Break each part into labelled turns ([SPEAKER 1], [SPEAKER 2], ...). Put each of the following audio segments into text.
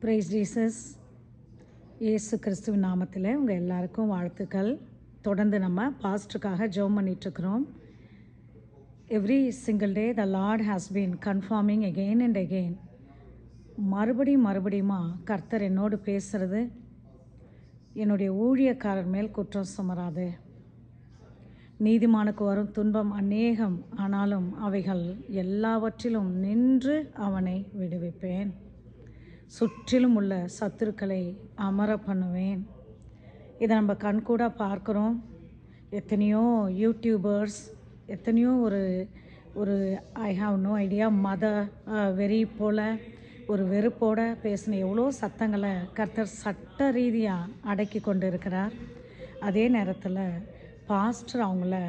[SPEAKER 1] Price Jesus. இயேசு கிறிஸ்துவின் நாமத்தில் உங்கள் எல்லாருக்கும் வாழ்த்துக்கள். தொடர்ந்து நம்ம பாஸ்டருக்காக ஜெபம் பண்ணிகிட்ருக்குறோம். Every single day the Lord has been confirming again and again. மறுபடியுமா கர்த்தர் என்னோடு பேசுகிறது, என்னுடைய ஊழியக்காரர் மேல் குற்றம் சுமராது. நீதிமானுக்கு வரும் துன்பம் அநேகம், ஆனாலும் அவைகள் எல்லாவற்றிலும் நின்று அவனை விடுவிப்பேன். சுற்றிலும் உள்ள சத்துருக்களை அமர பண்ணுவேன். இதை நம்ம கண்கூட பார்க்குறோம். எத்தனையோ யூடியூபர்ஸ், எத்தனையோ ஒரு ஐ ஹாவ் நோ ஐடியா மத வெறி போல் ஒரு வெறுப்போடு பேசின எவ்வளோ சத்தங்களை கர்த்தர் சட்ட ரீதியாக அடக்கி கொண்டு இருக்கிறார். அதே நேரத்தில் பாஸ்டர் அவங்கள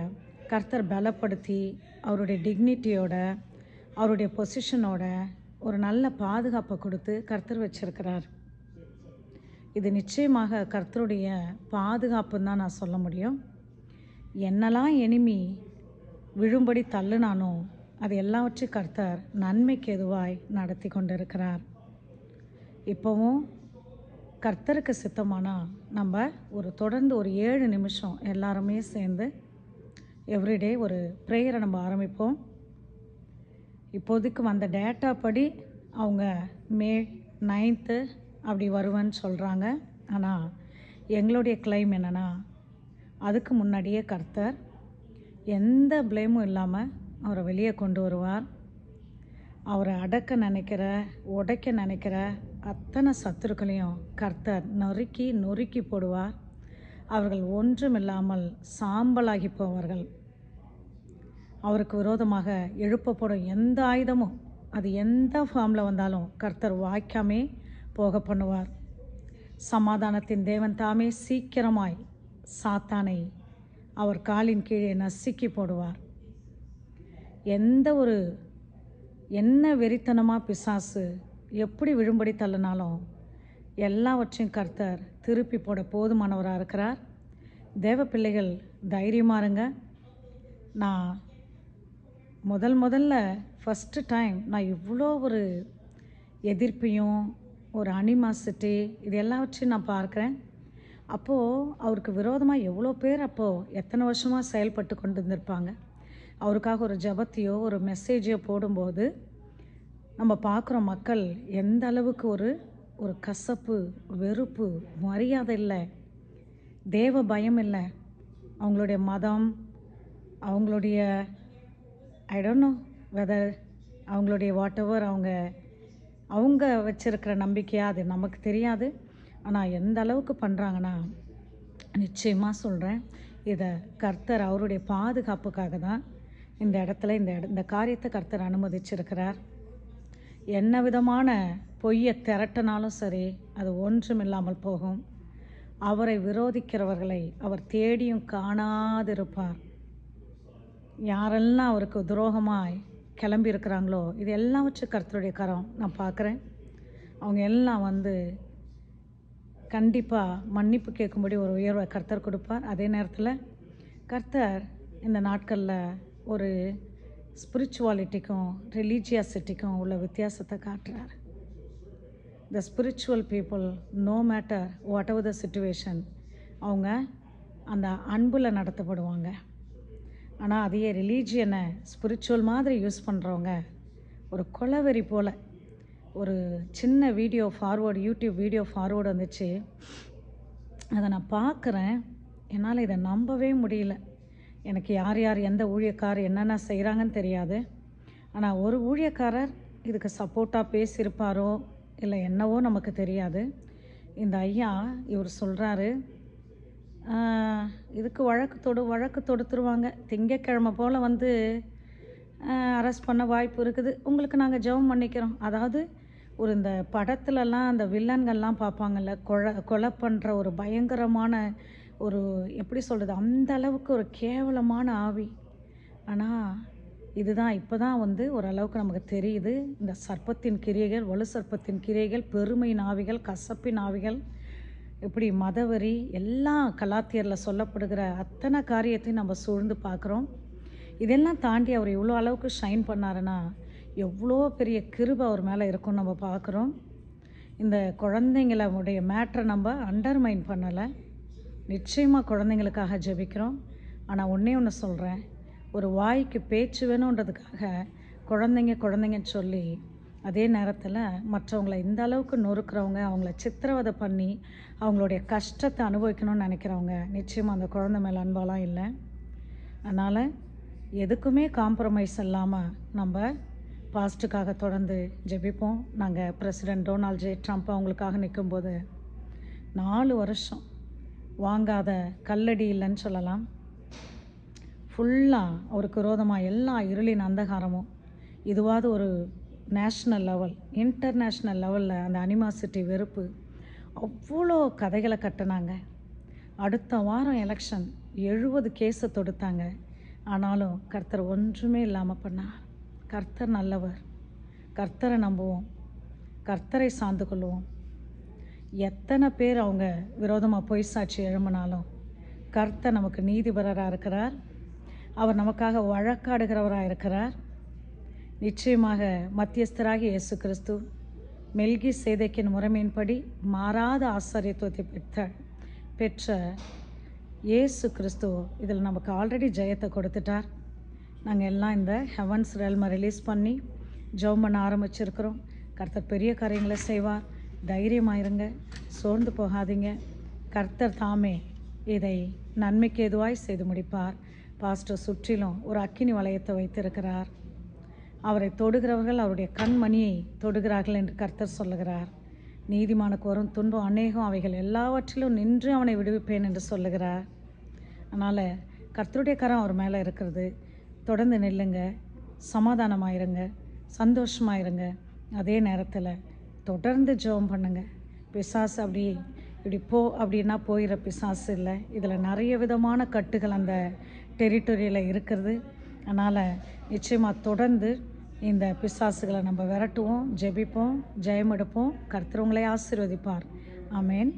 [SPEAKER 1] கர்த்தர் பலப்படுத்தி அவருடைய டிக்னிட்டியோட, அவருடைய பொசிஷனோட ஒரு நல்ல பாதுகாப்பை கொடுத்து கர்த்தர் வச்சிருக்கிறார். இது நிச்சயமாக கர்த்தருடைய பாதுகாப்புன்னு தான் நான் சொல்ல முடியும். என்னெல்லாம் எனிமி விழும்படி தள்ளுனானோ அது எல்லாவற்றையும் கர்த்தர் நன்மைக்கு எதுவாய் நடத்தி கொண்டு இருக்கிறார். இப்போவும் கர்த்தருக்கு சித்தமானால் நம்ம தொடர்ந்து ஒரு 7 நிமிஷம் எல்லாருமே சேர்ந்து எவ்ரிடே ஒரு ப்ரேயரை நம்ம ஆரம்பிப்போம். இப்போதைக்கு வந்த டேட்டா படி அவங்க மே 9 அப்படி வருவேன்னு சொல்கிறாங்க. ஆனால் எங்களுடைய கிளைம் என்னென்னா, அதுக்கு முன்னாடியே கர்த்தர் எந்த ப்ளேமும் இல்லாமல் அவரை வெளியே கொண்டு வருவார். அவரை அடக்க நினைக்கிற, உடைக்க நினைக்கிற அத்தனை சத்துருக்களையும் கர்த்தர் நொறுக்கி போடுவார். அவர்கள் ஒன்றுமில்லாமல் சாம்பலாகி போவார்கள். அவருக்கு விரோதமாக எழுப்பப்படும் எந்த ஆயுதமும், அது எந்த ஃபார்மில் வந்தாலும் கர்த்தர் வாய்க்காமே போக பண்ணுவார். சமாதானத்தின் தேவன் தாமே சீக்கிரமாய் சாத்தானை அவர் காலின் கீழே நசுக்கி போடுவார். என்ன வெறித்தனமாக பிசாசு எப்படி விழும்படி தள்ளினாலும் எல்லாவற்றையும் கர்த்தர் திருப்பி போட போதுமானவராக இருக்கிறார். தேவ பிள்ளைகள் தைரியமாக இருங்க. நான் முதல்ல ஃபஸ்ட்டு டைம் நான் இவ்வளோ ஒரு எதிர்ப்பையும் ஒரு அனிமாசிட்டி இது எல்லாவற்றையும் நான் பார்க்குறேன். அப்போது அவருக்கு விரோதமாக எவ்வளோ பேர் எத்தனை வருஷமாக செயல்பட்டு கொண்டு இருந்திருப்பாங்க. அவருக்காக ஒரு ஜபத்தையோ ஒரு மெசேஜையோ போடும்போது நம்ம பார்க்குற மக்கள் எந்த அளவுக்கு ஒரு கசப்பு, வெறுப்பு, மரியாதை இல்லை, தேவ பயம் இல்லை. அவங்களுடைய மதம், அவங்களுடைய ஐ டோன்ட் நோ வெதர் அவங்களுடைய வாட் எவர் அவங்க வச்சிருக்கிற நம்பிக்கையாக அது நமக்கு தெரியாது. ஆனால் எந்த அளவுக்கு பண்ணுறாங்கன்னா, நிச்சயமாக சொல்கிறேன், இதை கர்த்தர் அவருடைய பாதுகாப்புக்காக தான் இந்த இடத்துல இந்த காரியத்தை கர்த்தர் அனுமதிச்சிருக்கிறார். என்ன விதமான பொய்யை திரட்டினாலும் சரி, அது ஒன்றும் இல்லாமல் போகும். அவரை விரோதிக்கிறவர்களை அவர் தேடியும் காணாதிருப்பார். யாரெல்லாம் அவருக்கு துரோகமாய் கிளம்பி இருக்கிறாங்களோ இது எல்லாவற்றும் கர்த்தருடைய கரம் நான் பார்க்குறேன். அவங்க எல்லாம் கண்டிப்பாக மன்னிப்பு கேட்கும்படி ஒரு உயர்வை கர்த்தர் கொடுப்பார். அதே நேரத்தில் கர்த்தர் இந்த நாட்களில் ஒரு ஸ்பிரிச்சுவாலிட்டிக்கும் ரிலீஜியாசிட்டிக்கும் உள்ள வித்தியாசத்தை காட்டுறார். The spiritual people no matter whatever the situation அவங்க அந்த அன்பில் நடத்தப்படுவாங்க. ஆனால் அதையே ரிலீஜியனை ஸ்பிரிச்சுவல் மாதிரி யூஸ் பண்ணுறவங்க ஒரு கொலவெறி போல். ஒரு சின்ன யூடியூப் வீடியோ ஃபார்வேர்டு வந்துச்சு. அதை நான் பார்க்குறேன், என்னால் இதை நம்பவே முடியல. எனக்கு யார் எந்த ஊழியக்காரர் என்னென்ன செய்கிறாங்கன்னு தெரியாது. ஆனால் ஒரு ஊழியக்காரர் இதுக்கு சப்போர்ட்டாக பேசியிருப்பாரோ இல்லை என்னவோ நமக்கு தெரியாது. இந்த ஐயா இவர் சொல்கிறாரு, இதுக்கு வழக்கு தொடுத்துருவாங்க, திங்கக்கிழமை போல் அரெஸ்ட் பண்ண வாய்ப்பு இருக்குது, உங்களுக்கு நாங்கள் ஜெபம் பண்ணிக்கிறோம். அதாவது இந்த படத்துலலாம் அந்த வில்லன்கள்லாம் பார்ப்பாங்கள்ல, கொலை பண்ணுற ஒரு பயங்கரமான எப்படி சொல்கிறது, அந்த அளவுக்கு ஒரு கேவலமான ஆவி. ஆனால் இதுதான் இப்போ தான் ஓரளவுக்கு நமக்கு தெரியுது. இந்த சர்ப்பத்தின் கிரியைகள், வலு சர்ப்பத்தின் கிரியைகள், பெருமையின் ஆவிகள், கசப்பின் ஆவிகள், இப்படி மதவெறி எல்லாம் கலாத்தியரில் சொல்லப்படுகிற அத்தனை காரியத்தையும் நம்ம சூழ்ந்து பார்க்குறோம். இதெல்லாம் தாண்டி அவர் இவ்வளோ அளவுக்கு ஷைன் பண்ணாருன்னா எவ்வளோ பெரிய கிருபை அவர் மேலே இருக்கும்னு நம்ம பார்க்குறோம். இந்த குழந்தைங்களுடைய மேட்ரை நம்ம அண்டர்மைன் பண்ணலை. நிச்சயமாக குழந்தைங்களுக்காக ஜெபிக்கிறோம். ஆனால் ஒன்றே ஒன்று சொல்கிறேன், ஒரு வாய்க்கு பேச்சு வேணுன்றதுக்காக குழந்தைங்கன்னு சொல்லி அதே நேரத்தில் மற்றவங்களை இந்த அளவுக்கு நொறுக்கிறவங்க, அவங்கள சித்திரவதை பண்ணி அவங்களுடைய கஷ்டத்தை அனுபவிக்கணும்னு நினைக்கிறவங்க நிச்சயமாக அந்த குழந்தை மேலே அன்பாலாம் இல்லை. அதனால் எதுக்குமே காம்ப்ரமைஸ் இல்லாமல் நம்ம பாஸ்ட்டுக்காக தொடர்ந்து ஜெபிப்போம். நாங்கள் பிரசிடெண்ட் டொனால்ட் ஜே ட்ரம்ப் அவங்களுக்காக நிற்கும்போது 4 வருஷம் வாங்காத கல்லடி இல்லைன்னு சொல்லலாம். ஃபுல்லாக அவருக்கு விரோதமாக எல்லா இருளின் அந்தகாரமும், இதுவாவது ஒரு நேஷ்னல் லெவல், இன்டர்நேஷ்னல் லெவலில் அந்த அனிமாசிட்டி, வெறுப்பு, அவ்வளோ கதைகளை கட்டினாங்க. அடுத்த வாரம் எலெக்ஷன் 70 கேஸை தொடுத்தாங்க. ஆனாலும் கர்த்தர் ஒன்றுமே இல்லாமல் பண்ணார். கர்த்தர் நல்லவர். கர்த்தரை நம்புவோம், கர்த்தரை சார்ந்து கொள்வோம். எத்தனை பேர் அவங்க விரோதமாக பொய் சாட்சி எழும்பினாலும் கர்த்தர் நமக்கு நீதிபரராக இருக்கிறார். அவர் நமக்காக வழக்காடுகிறவராக இருக்கிறார். நிச்சயமாக மத்தியஸ்தராகி இயேசு கிறிஸ்து மெல்கி சேதேக்கின் முறைமையின்படி மாறாத ஆச்சரியத்துவத்தை பெற்ற இயேசு கிறிஸ்து இதில் நமக்கு ஆல்ரெடி ஜெயத்தை கொடுத்துட்டார். நாங்கள் எல்லாம் இந்த ஹெவன்ஸ் ரெல்மை ரிலீஸ் பண்ணி ஜெபம் பண்ண ஆரம்பிச்சிருக்கிறோம். கர்த்தர் பெரிய காரியங்களை செய்வார். தைரியமாயிருங்க, சோர்ந்து போகாதீங்க. கர்த்தர் தாமே இதை நன்மைக்கு எதுவாய் செய்து முடிப்பார். பாஸ்டர் சுற்றிலும் ஒரு அக்கினி வளையத்தை வைத்திருக்கிறார். அவரை தொடுகிறவர்கள் அவருடைய கண்மணியை தொடுகிறார்கள் என்று கர்த்தர் சொல்லுகிறார். நீதிமானுக்கு வரும் துன்பம் அநேகம், அவைகள் எல்லாவற்றிலும் நின்று அவனை விடுவிப்பேன் என்று சொல்லுகிறார். அதனால் கர்த்தருடைய கரம் அவர் மேலே இருக்கிறது. தொடர்ந்து நில்லுங்க, சமாதானமாயிருங்க, சந்தோஷமாயிருங்க. அதே நேரத்தில் தொடர்ந்து ஜெபம் பண்ணுங்க. பிசாசு இப்படி அப்படின்னா போயிடுற பிசாசு இல்லை. இதில் நிறைய விதமான கட்டுகள் அந்த டெரிட்டரியில் இருக்கிறது. அதனால் நிச்சயமாக தொடர்ந்து இந்த பிசாசுகளை நம்ம விரட்டுவோம், ஜெபிப்போம், ஜெயம் எடுப்போம். கர்த்தர் உங்களை ஆசீர்வதிப்பார். ஆமேன்.